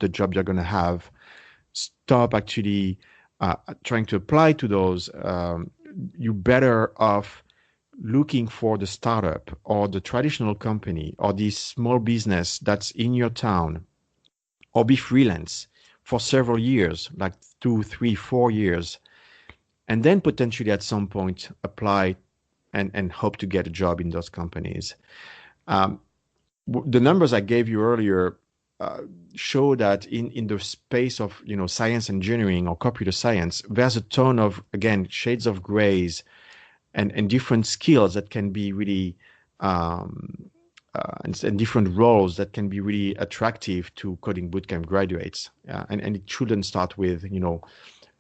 the job you're going to have. Stop actually trying to apply to those. You're better off looking for the startup or the traditional company or the small business that's in your town, or be freelance for several years, like 2, 3, 4 years, and then potentially at some point apply and hope to get a job in those companies. The numbers I gave you earlier show that in the space of science engineering or computer science, there's a ton of, again, shades of grays and different skills that can be really and different roles that can be really attractive to coding bootcamp graduates. And it shouldn't start with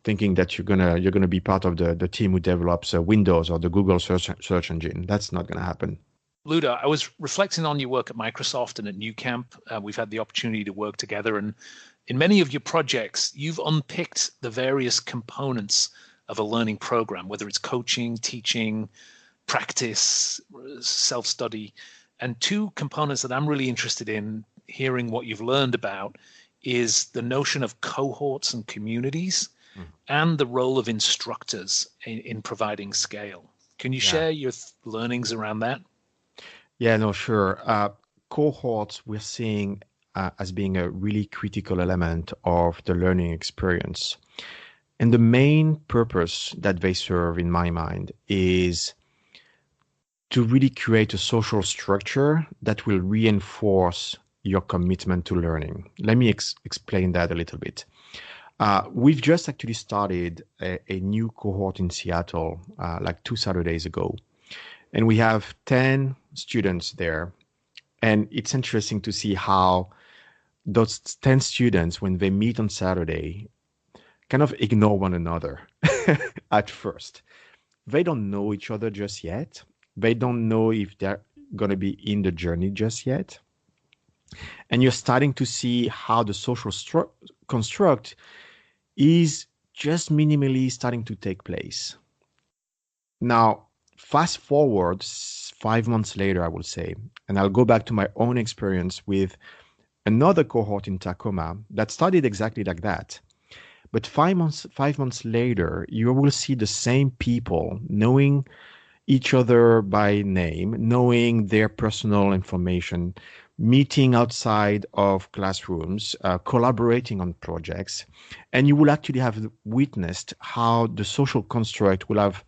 thinking that you're gonna be part of the team who develops Windows or the Google search engine. That's not gonna happen. Ludo, I was reflecting on your work at Microsoft and at Nucamp. We've had the opportunity to work together, and in many of your projects, you've unpicked the various components of a learning program, whether it's coaching, teaching, practice, self-study. And two components that I'm really interested in hearing what you've learned about is the notion of cohorts and communities and the role of instructors in providing scale. Can you share your learnings around that? Yeah, no, sure. Cohorts we're seeing as being a really critical element of the learning experience. And the main purpose that they serve, in my mind, is to really create a social structure that will reinforce your commitment to learning. Let me explain that a little bit. We've just actually started a new cohort in Seattle like 2 Saturdays ago. And we have 10 students there. And it's interesting to see how those 10 students, when they meet on Saturday, kind of ignore one another at first. They don't know each other just yet. They don't know if they're going to be in the journey just yet. And you're starting to see how the social construct is just minimally starting to take place. Now, fast forward 5 months later, I will say, and I'll go back to my own experience with another cohort in Tacoma that started exactly like that. But 5 months later, you will see the same people knowing each other by name, knowing their personal information, meeting outside of classrooms, collaborating on projects. And you will actually have witnessed how the social construct will have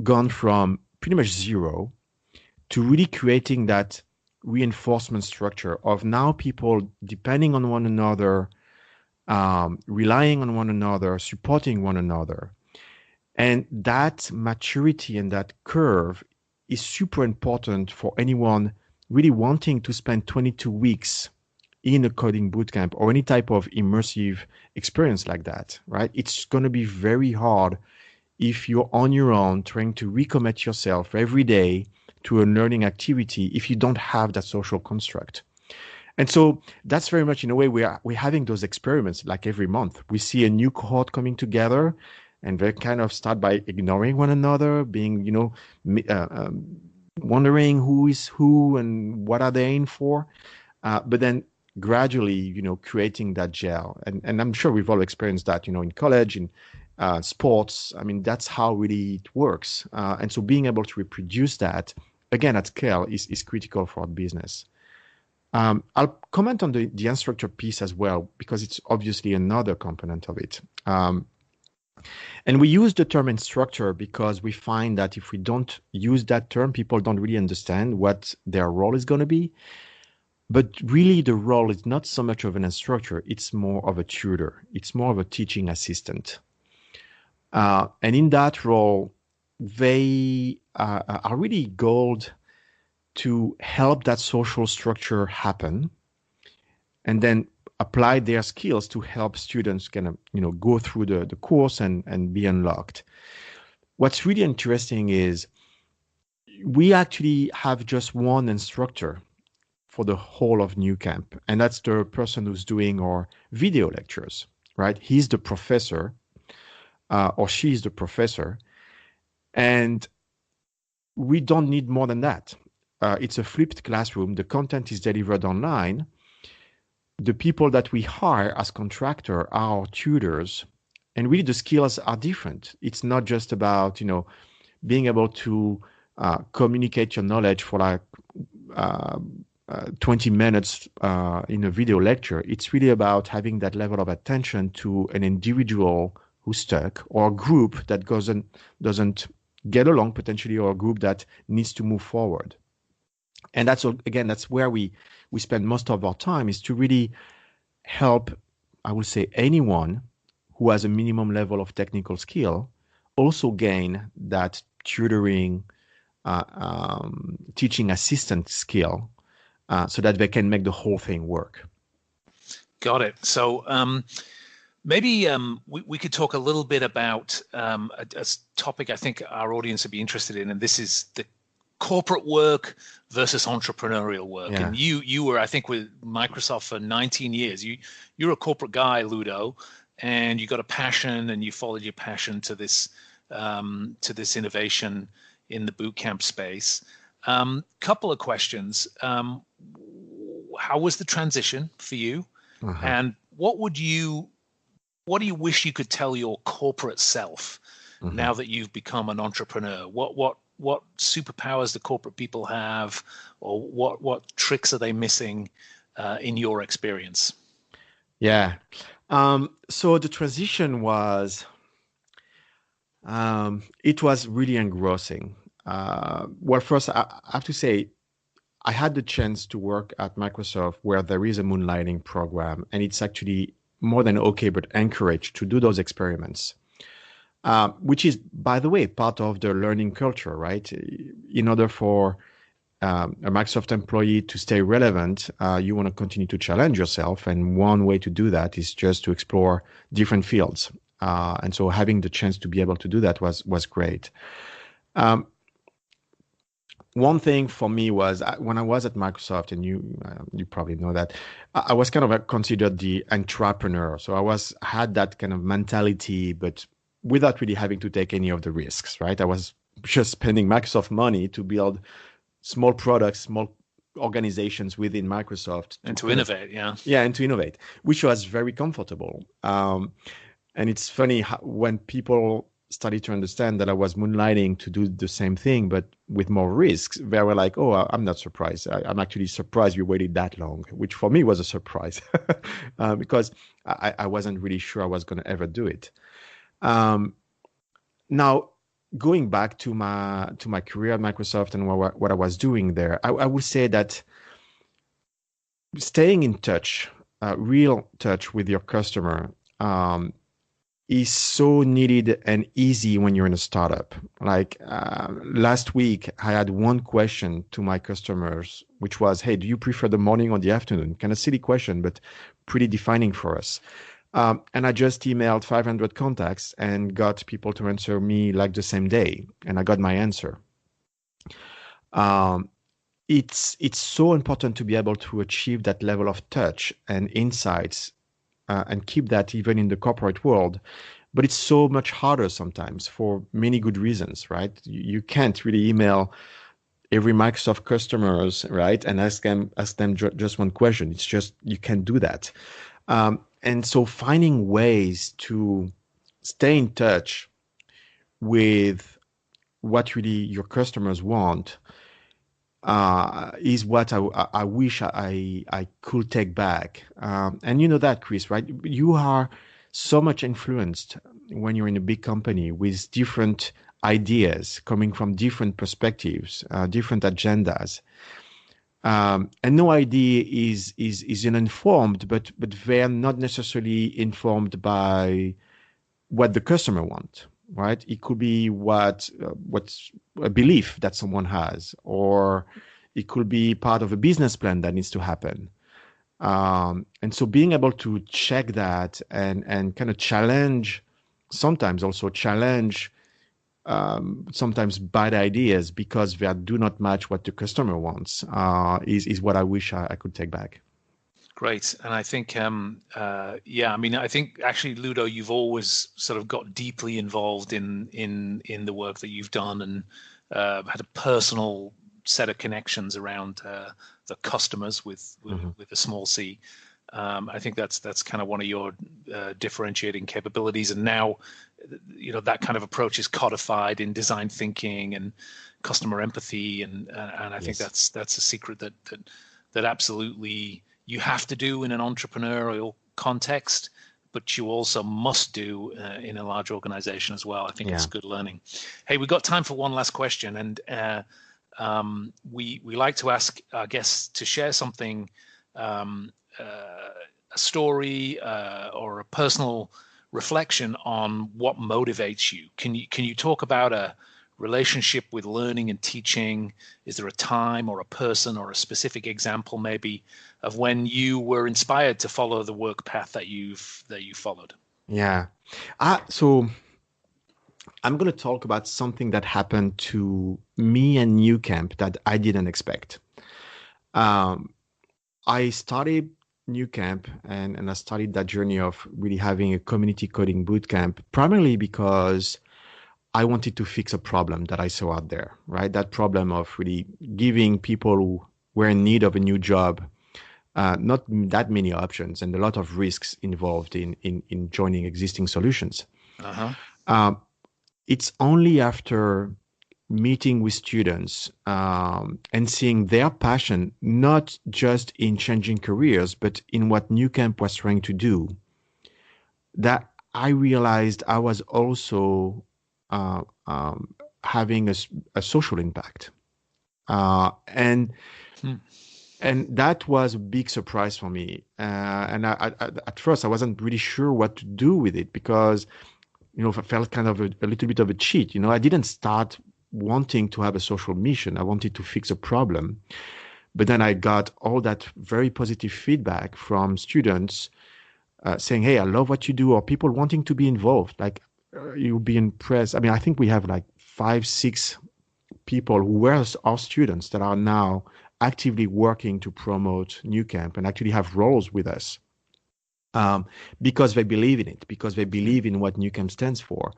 gone from pretty much zero to really creating that reinforcement structure of now people depending on one another, relying on one another, supporting one another. And that maturity and that curve is super important for anyone really wanting to spend 22 weeks in a coding bootcamp or any type of immersive experience like that, right? It's going to be very hard if you're on your own trying to recommit yourself every day to a learning activity if you don't have that social construct. And so that's very much in a way we're having those experiments like every month. We see a new cohort coming together and they kind of start by ignoring one another, being, wondering who is who and what are they in for. But then gradually, creating that gel. And I'm sure we've all experienced that, in college, in sports. I mean, that's how really it works. And so being able to reproduce that, again, at scale is critical for our business. I'll comment on the instructor piece as well, because it's obviously another component of it. And we use the term instructor because we find that if we don't use that term, people don't really understand what their role is going to be. But really, the role is not so much of an instructor. It's more of a tutor. It's more of a teaching assistant. And in that role, they are really gold to help that social structure happen and then apply their skills to help students kind of, go through the course and be unlocked. What's really interesting is we actually have just one instructor for the whole of Nucamp, and that's the person who's doing our video lectures, right? He's the professor, or she's the professor, and we don't need more than that. It's a flipped classroom. The content is delivered online. the people that we hire as contractor are our tutors, and really the skills are different. It's not just about, being able to communicate your knowledge for like uh, 20 minutes in a video lecture. It's really about having that level of attention to an individual who's stuck, or a group that doesn't get along potentially, or a group that needs to move forward. And that's where we spend most of our time, is to really help, I would say, anyone who has a minimum level of technical skill also gain that tutoring, teaching assistant skill, so that they can make the whole thing work. Got it. So maybe we could talk a little bit about a topic I think our audience would be interested in, and this is the corporate work versus entrepreneurial work. Yeah. And you were, I think, with Microsoft for 19 years. You're a corporate guy, Ludo, and you got a passion, and you followed your passion to this innovation in the bootcamp space. Couple of questions. How was the transition for you? Uh-huh. And what do you wish you could tell your corporate self, mm-hmm. now that you've become an entrepreneur? What superpowers do corporate people have, or what tricks are they missing in your experience? Yeah. So the transition was, it was really engrossing. Well, first, I have to say, I had the chance to work at Microsoft, where there is a moonlighting program, and it's actually more than okay, but encouraged to do those experiments, which is, by the way, part of the learning culture, right? In order for a Microsoft employee to stay relevant, you want to continue to challenge yourself, and one way to do that is just to explore different fields. And so having the chance to be able to do that was great. One thing for me was, when I was at Microsoft, and you probably know that, I was kind of considered the entrepreneur. So I had that kind of mentality, but without really having to take any of the risks, right? I was just spending Microsoft money to build small products, small organizations within Microsoft. And to innovate, yeah. Yeah, and to innovate, which was very comfortable. And it's funny when people started to understand that I was moonlighting to do the same thing, but with more risks, they were like, oh, I'm not surprised. I'm actually surprised you waited that long, which for me was a surprise because I wasn't really sure I was going to ever do it. Now, going back to my career at Microsoft and what I was doing there, I would say that staying in touch, real touch with your customer, is so needed and easy when you're in a startup. Like last week, I had one question to my customers, which was, hey, do you prefer the morning or the afternoon? Kind of silly question, but pretty defining for us. And I just emailed 500 contacts and got people to answer me like the same day. And I got my answer. It's so important to be able to achieve that level of touch and insights, and keep that even in the corporate world. But it's so much harder sometimes for many good reasons, right? You can't really email every Microsoft customers, right, and ask them just one question. It's just, you can't do that. And so finding ways to stay in touch with what really your customers want is what I wish I could take back. And you know that, Chris, right? You are so much influenced when you're in a big company with different ideas coming from different perspectives, different agendas. And no idea is uninformed, but they're not necessarily informed by what the customer wants. Right? It could be what's a belief that someone has, or it could be part of a business plan that needs to happen. And so being able to check that and kind of challenge, sometimes sometimes bad ideas because they do not match what the customer wants, is what I wish I could take back. Great. And I think, I think actually, Ludo, you've always sort of got deeply involved in the work that you've done, and had a personal set of connections around the customers with a small c. I think that's kind of one of your differentiating capabilities. And now, that kind of approach is codified in design thinking and customer empathy, and I think Yes. that's a secret that absolutely you have to do in an entrepreneurial context, but you also must do in a large organization as well. I think it's Yeah. good learning. Hey, we've got time for one last question, and we like to ask our guests to share something, a story or a personal reflection on what motivates you. Can you talk about a relationship with learning and teaching? Is there a time or a person or a specific example maybe of when you were inspired to follow the work path that you followed? Yeah. So I'm going to talk about something that happened to me and Nucamp that I didn't expect. Um, I started Nucamp and I started that journey of really having a community coding bootcamp primarily because I wanted to fix a problem that I saw out there, right? That problem of really giving people who were in need of a new job not that many options and a lot of risks involved in joining existing solutions. Uh-huh. Um, it's only after meeting with students and seeing their passion, not just in changing careers, but in what Nucamp was trying to do, that I realized I was also uh, um, having a social impact. And Hmm. and that was a big surprise for me. And at first, I wasn't really sure what to do with it because, I felt kind of a little bit of a cheat. I didn't start wanting to have a social mission. I wanted to fix a problem. But then I got all that very positive feedback from students saying, "Hey, I love what you do," or people wanting to be involved. Like, you'll be impressed. I mean, I think we have like 5, 6 people who were our students that are now actively working to promote Nucamp and actually have roles with us because they believe in it, because they believe in what Nucamp stands for.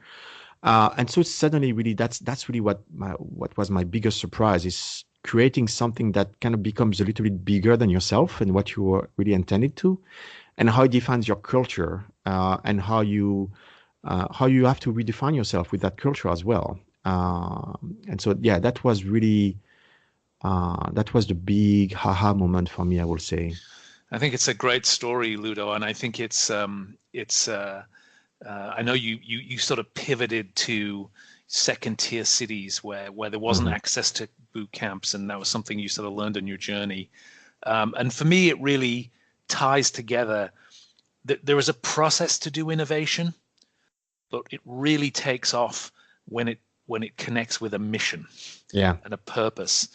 And so suddenly, really, that's really what was my biggest surprise is creating something that kind of becomes a little bit bigger than yourself and what you were really intended to, and how it defines your culture and how you have to redefine yourself with that culture as well. And so, yeah, that was the big haha moment for me, I will say. I think it's a great story, Ludo, and I think it's I know you sort of pivoted to second tier cities where there wasn't Hmm. access to boot camps, and that was something you sort of learned on your journey. And for me, it really ties together that there is a process to do innovation, but it really takes off when it connects with a mission Yeah. and a purpose.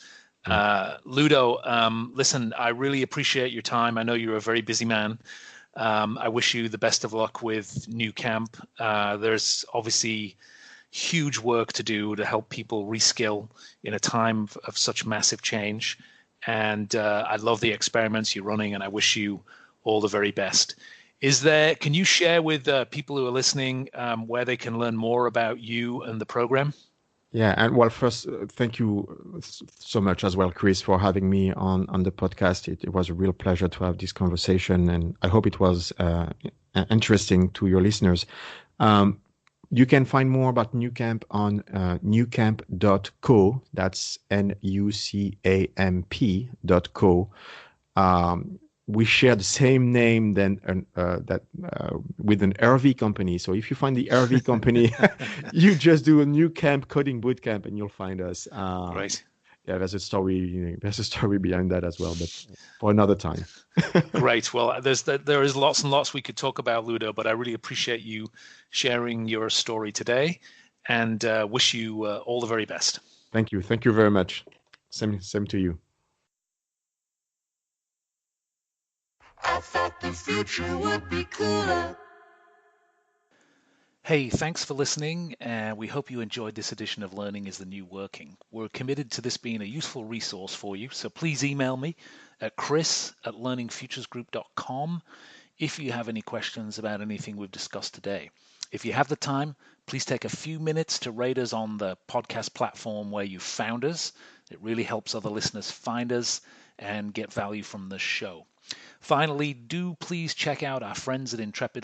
Yeah. Ludo, listen, I really appreciate your time. I know you're a very busy man. I wish you the best of luck with New Camp. There's obviously huge work to do to help people reskill in a time of such massive change. And I love the experiments you're running, and I wish you all the very best. Can you share with people who are listening where they can learn more about you and the program? Yeah, and well, first, thank you so much as well, Chris, for having me on the podcast. It was a real pleasure to have this conversation, and I hope it was interesting to your listeners. Um, you can find more about Nucamp on nucamp.co. That's nucamp.co. We share the same name with an RV company. So if you find the RV company, you just do a New Camp coding bootcamp, and you'll find us. Great. Yeah, there's a story. There's a story behind that as well, but for another time. Great. Well, there is lots and lots we could talk about, Ludo, but I really appreciate you sharing your story today, and wish you all the very best. Thank you. Thank you very much. Same to you. I thought the future would be cooler. Hey, thanks for listening. We hope you enjoyed this edition of Learning is the New Working. We're committed to this being a useful resource for you, so please email me at chris@learningfuturesgroup.com if you have any questions about anything we've discussed today. If you have the time, please take a few minutes to rate us on the podcast platform where you found us. It really helps other listeners find us and get value from the show. Finally, do please check out our friends at Intrepid